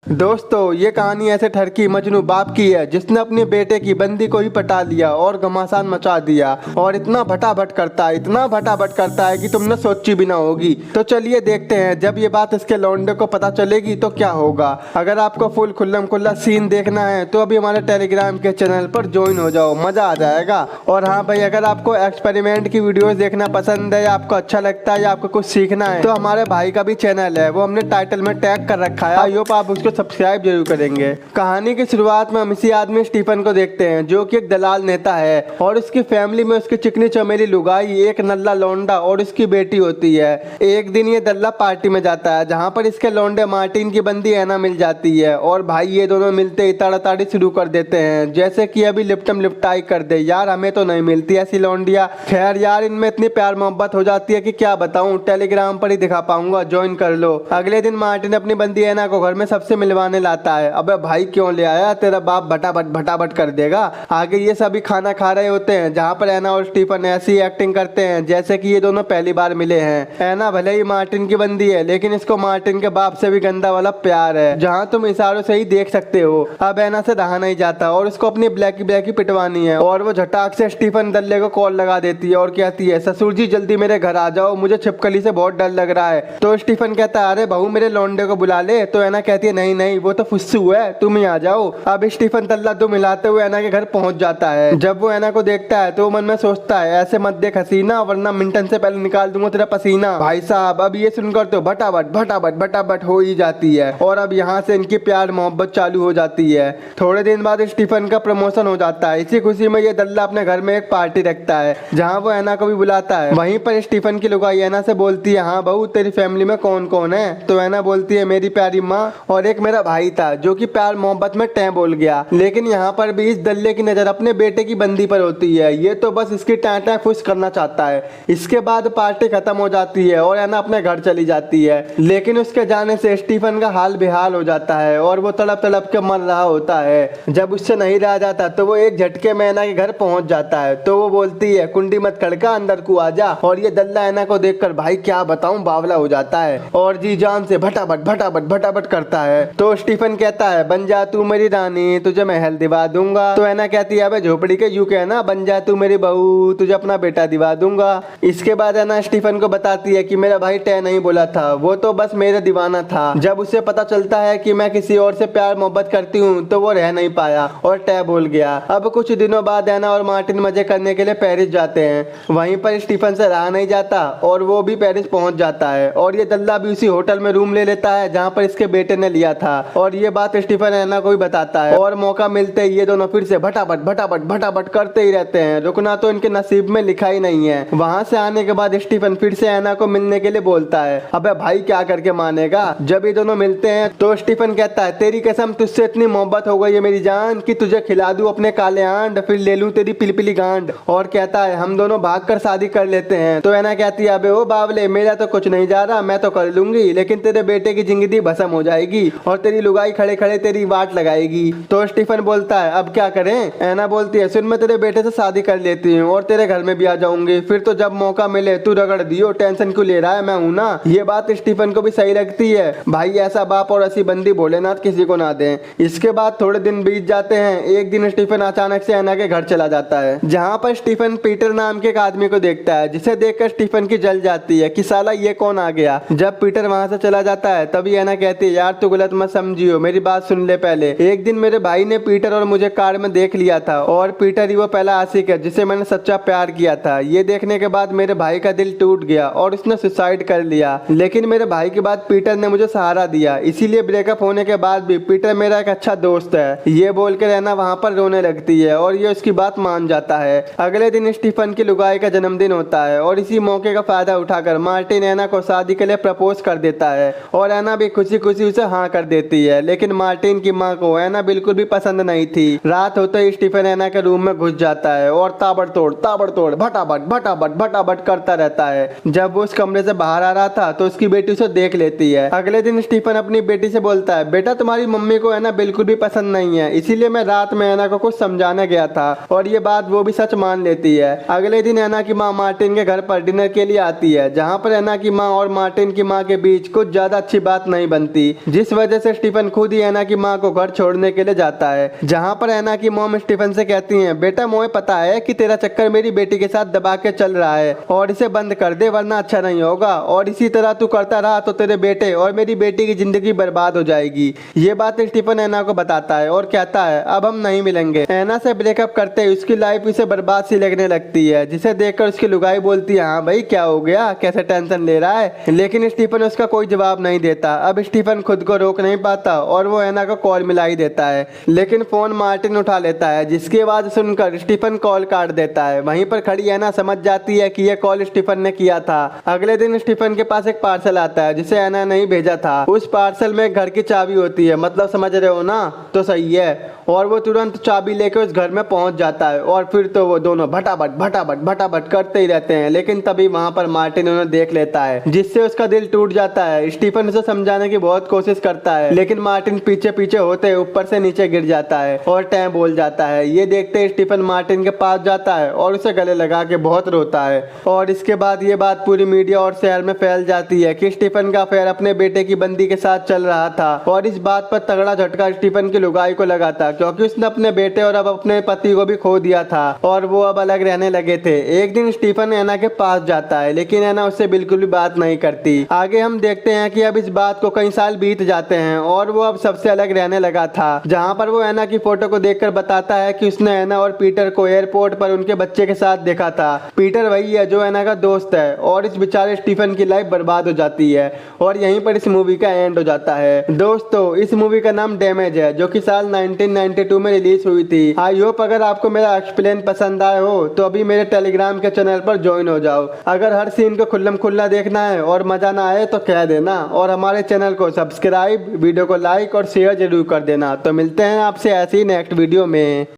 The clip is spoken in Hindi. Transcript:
दोस्तों ये कहानी ऐसे ठरकी मजनू बाप की है जिसने अपने बेटे की बंदी को ही पटा लिया और घमासान मचा दिया और इतना भटाभट करता है कि तुमने सोची भी ना होगी। तो चलिए देखते हैं जब ये बात इसके लौंडे को पता चलेगी तो क्या होगा। अगर आपको फुल खुल्लम खुल्ला सीन देखना है तो अभी हमारे टेलीग्राम के चैनल पर ज्वाइन हो जाओ, मजा आ जाएगा। और हाँ भाई, अगर आपको एक्सपेरिमेंट की वीडियोस देखना पसंद है या आपको अच्छा लगता है या आपको कुछ सीखना है तो हमारे भाई का भी चैनल है, वो हमने टाइटल में टैग कर रखा है। आई होप आप उसको सब्सक्राइब जरूर करेंगे। कहानी की शुरुआत में हम इसी आदमी स्टीफन को देखते हैं जो कि एक दलाल नेता है और उसकी फैमिली में उसकी चिकनी चमेली लुगाई, एक नल्ला लौंडा और उसकी बेटी होती है। एक दिन ये दल्ला पार्टी में जाता है जहाँ पर इसके लौंडे मार्टिन की बंदी एना मिल जाती है और भाई ये दोनों मिलते ही ताड़ाताड़ी शुरू कर देते हैं, जैसे कि अभी लिपटम लिपटाई कर दे। यार हमें तो नहीं मिलती ऐसी लौंडिया। खैर यार, इनमें इतनी प्यार मोहब्बत हो जाती है कि क्या बताऊं, टेलीग्राम पर ही दिखा पाऊंगा, ज्वाइन कर लो। अगले दिन मार्टिन अपनी बंदी एना को घर में सबसे मिलवाने लाता है। अबे भाई क्यों ले आया, तेरा बाप भटाभट कर देगा। आगे ये सभी खाना खा रहे होते हैं जहाँ पर एना और स्टीफन ऐसी एक्टिंग करते हैं जैसे कि ये दोनों पहली बार मिले हैं। एना भले ही मार्टिन की बंदी है लेकिन इसको मार्टिन के बाप से भी गंदा वाला प्यार है, जहाँ तुम इशारों से ही देख सकते हो। अब एना से रहा नहीं जाता और उसको अपनी ब्लैकी पिटवानी है और वो झटाक से स्टीफन दल्ले को कॉल लगा देती है और कहती है, ससुर जी जल्दी मेरे घर आ जाओ, मुझे छिपकली से बहुत डर लग रहा है। तो स्टीफन कहता है, अरे बहू मेरे लौंडे को बुला ले। तो एना कहती है, नहीं वो तो फुस्सू है, तुम ही आ जाओ। अब स्टीफन तल्ला दो मिलाते हुए एना के घर पहुंच जाता है। जब वो एना को देखता है तो वो मन में सोचता है, ऐसे मत देख हसीना वरना मिंटन से पहले निकाल दूंगा तेरा पसीना। भाई साहब अब ये सुनकर तो भटाभट हो ही जाती है और अब यहाँ से इनकी प्यार मोहब्बत चालू हो जाती है। थोड़े दिन बाद स्टीफन का प्रमोशन हो जाता है। इसी खुशी में ये दल्ला अपने घर में एक पार्टी रखता है जहाँ वो एना को भी बुलाता है। वहीं पर स्टीफन की लुगाई एना से बोलती है, हाँ बहू तेरी फैमिली में कौन कौन है। तो एना बोलती है, मेरी प्यारी माँ और एक मेरा भाई था जो कि प्यार मोहब्बत में टैं बोल गया। लेकिन यहाँ पर भी इस दल्ले की नजर अपने बेटे की बंदी पर होती है। ये तो बस इसकी टाँटा खुश करना चाहता है। इसके बाद पार्टी खत्म हो जाती है और एना अपने घर चली जाती है। लेकिन उसके जाने से स्टीफन का हाल बेहाल हो जाता है और वो तड़प के मर रहा होता है। जब उससे नहीं रहा जाता तो वो एक झटके में एना के घर पहुंच जाता है। तो वो बोलती है, कुंडी मत खड़का, अंदर को आ जा। और ये दल्ला एना को देखकर भाई क्या बताऊं बावला हो जाता है और जी जान से भटाभट करता है। तो स्टीफन कहता है, बन जा तू मेरी रानी, तुझे महल दिवा दूंगा। तो एना कहती है, अबे झोपड़ी के यू कहना, बन जा तू मेरी बहू, तुझे अपना बेटा दिवा दूंगा। इसके बाद एना स्टीफन को बताती है कि मेरा भाई टै नहीं बोला था, वो तो बस मेरा दीवाना था। जब उसे पता चलता है कि मैं किसी और से प्यार मोहब्बत करती हूँ तो वो रह नहीं पाया और टै बोल गया। अब कुछ दिनों बाद एना और मार्टिन मजे करने के लिए पेरिस जाते हैं। वहीं पर स्टीफन से रहा नहीं जाता और वो भी पेरिस पहुंच जाता है और ये दल्ला भी उसी होटल में रूम ले लेता है जहाँ पर इसके बेटे ने लिया था। और ये बात स्टीफन एना को भी बताता है और मौका मिलते ही ये दोनों फिर से भटाभट करते ही रहते हैं। रुकना तो इनके नसीब में लिखा ही नहीं है। वहां से आने के बाद स्टीफन फिर से एना को मिलने के लिए बोलता है। अबे भाई क्या करके मानेगा। जब ये दोनों मिलते हैं तो स्टीफन कहता है, तेरी कसम तुझसे इतनी मोहब्बत हो गई है मेरी जान कि तुझे खिला दूं अपने काले आंड, फिर ले लूं तेरी पिलपिली गांड। और कहता है, हम दोनों भागकर शादी कर लेते हैं। तो एना कहती है, अबे ओ बावले, मेरा तो कुछ नहीं जा रहा, मैं तो कर लूंगी, लेकिन तेरे बेटे की जिंदगी भस्म हो जाएगी और तेरी लुगाई खड़े खड़े तेरी वाट लगाएगी। तो स्टीफन बोलता है, अब क्या करें। एना बोलती है, सुन मैं तेरे बेटे से शादी कर लेती हूँ और तेरे घर में भी आ जाऊंगी, फिर तो जब मौका मिले तू रगड़ दियो, टेंशन क्यों ले रहा है, मैं हूं ना। ये बात स्टीफन को भी सही लगती है। भाई ऐसा बाप और ऐसी बंदी भोलेनाथ किसी को ना दे। इसके बाद थोड़े दिन बीत जाते हैं। एक दिन स्टीफन अचानक से एना के घर चला जाता है जहाँ पर स्टीफन पीटर नाम के एक आदमी को देखता है जिसे देखकर स्टीफन की जल जाती है कि साला ये कौन आ गया। जब पीटर वहां से चला जाता है तभी एना कहती है, यार तू गलत मत समझियो, मेरी बात सुन ले पहले। एक दिन मेरे भाई ने पीटर और मुझे कार में देख लिया था और पीटर ही वो पहला आशिक है जिसे मैंने सच्चा प्यार किया था। ये देखने के बाद मेरे भाई का दिल टूट गया और उसने सुसाइड कर लिया। लेकिन मेरे भाई के बाद पीटर ने मुझे सहारा दिया, इसीलिए ब्रेकअप होने के बाद भी पीटर मेरा एक अच्छा दोस्त है। ये बोलकर एना वहां पर रोने लगती है और ये उसकी बात मान जाता है। अगले दिन स्टीफन की लुगाई का जन्मदिन होता है और इसी मौके का फायदा उठाकर मार्टिन एना को शादी के लिए प्रपोज कर देता है और एना भी खुशी खुशी उसे हाँ कर देती है। लेकिन मार्टिन की माँ को एना बिल्कुल भी पसंद नहीं थी। रात होते ही स्टीफन एना के रूम में घुस जाता है और ताबड़तोड़ भटाभट करता रहता है। जब वो उस कमरे से बाहर आ रहा था तो उसकी बेटी उसे देख लेती है। अगले दिन स्टीफन अपनी बेटी से बोलता है, बेटा तुम्हारी मम्मी को एना बिल्कुल भी पसंद नहीं है, इसीलिए मैं रात में एना को कुछ समझाने गया था। और ये बात वो भी सच मान लेती है। अगले दिन एना की माँ मार्टिन के घर पर डिनर के लिए आती है जहाँ पर एना की माँ और मार्टिन की माँ के बीच कुछ ज्यादा अच्छी बात नहीं बनती, जिस वजह वजह से स्टीफन खुद ही एना की माँ को घर छोड़ने के लिए जाता है, जहाँ पर एना की मॉम स्टीफन से कहती है, बेटा मुझे पता है कि तेरा चक्कर मेरी बेटी के साथ दबा के चल रहा है और इसे बंद कर दे वरना अच्छा नहीं होगा, और इसी तरह तू करता रहा तो तेरे बेटे और मेरी बेटी की जिंदगी बर्बाद हो जाएगी। ये बात स्टीफन एना को बताता है और कहता है अब हम नहीं मिलेंगे। एना से ब्रेकअप करते ही उसकी लाइफ इसे बर्बाद सी लगने लगती है, जिसे देखकर उसकी लुगाई बोलती है, हाँ भाई क्या हो गया, कैसे टेंशन ले रहा है। लेकिन स्टीफन उसका कोई जवाब नहीं देता। अब स्टीफन खुद को रोक नहीं पाता और वो एना को कॉल मिला ही देता है, लेकिन फोन मार्टिन उठा लेता है, जिसकी आवाज सुनकर स्टीफन कॉल काट देता है। वहीं पर खड़ी एना समझ जाती है कि यह कॉल स्टीफन ने किया था। अगले दिन स्टीफन के पास एक पार्सल आता है जिसे एना ने ही भेजा था। उस पार्सल में घर की चाबी होती है, मतलब समझ रहे हो ना, तो सही है। और वो तुरंत चाबी लेकर उस घर में पहुंच जाता है और फिर तो वो दोनों भटाभट भटाभट भटाभट करते ही रहते हैं। लेकिन तभी वहां पर मार्टिन उन्हें देख लेता है, जिससे उसका दिल टूट जाता है। स्टीफन उसे समझाने की बहुत कोशिश करता है, लेकिन मार्टिन पीछे पीछे होते ऊपर से नीचे गिर जाता है और टैं बोल जाता है। ये देखते ही स्टीफन मार्टिन के पास जाता है और उसे गले लगा के बहुत रोता है। और इसके बाद ये बात पूरी मीडिया और शहर में फैल जाती है कि स्टीफन का अफेयर अपने बेटे की बंदी के साथ चल रहा था। और इस बात पर तगड़ा झटका स्टीफन की लुगाई को लगा था, क्योंकि उसने अपने बेटे और अब अपने पति को भी खो दिया था और वो अब अलग रहने लगे थे। एक दिन स्टीफन एना के पास जाता है, लेकिन एना उससे बिल्कुल भी बात नहीं करती। आगे हम देखते हैं कि अब इस बात को कई साल बीत जाते हैं और वो अब सबसे अलग रहने लगा था, जहाँ पर वो एना की फोटो को देखकर बताता है कि उसने एना और पीटर को एयरपोर्ट पर उनके बच्चे के साथ देखा था। पीटर वही है जो एना का दोस्त है और इस बेचारे स्टीफन की लाइफ बर्बाद हो जाती है और यहीं पर इस मूवी का एंड हो जाता है। दोस्तों, इस मूवी का नाम डैमेज है, जो कि साल 1992 में रिलीज हुई थी। आई होप अगर आपको मेरा एक्सप्लेन पसंद आया हो तो अभी मेरे टेलीग्राम के चैनल पर ज्वाइन हो जाओ। अगर हर सीन को खुल्लम खुल्ला देखना है और मजा ना आए तो कह देना, और हमारे चैनल को सब्सक्राइब, वीडियो को लाइक और शेयर जरूर कर देना। तो मिलते हैं आपसे ऐसी नेक्स्ट वीडियो में।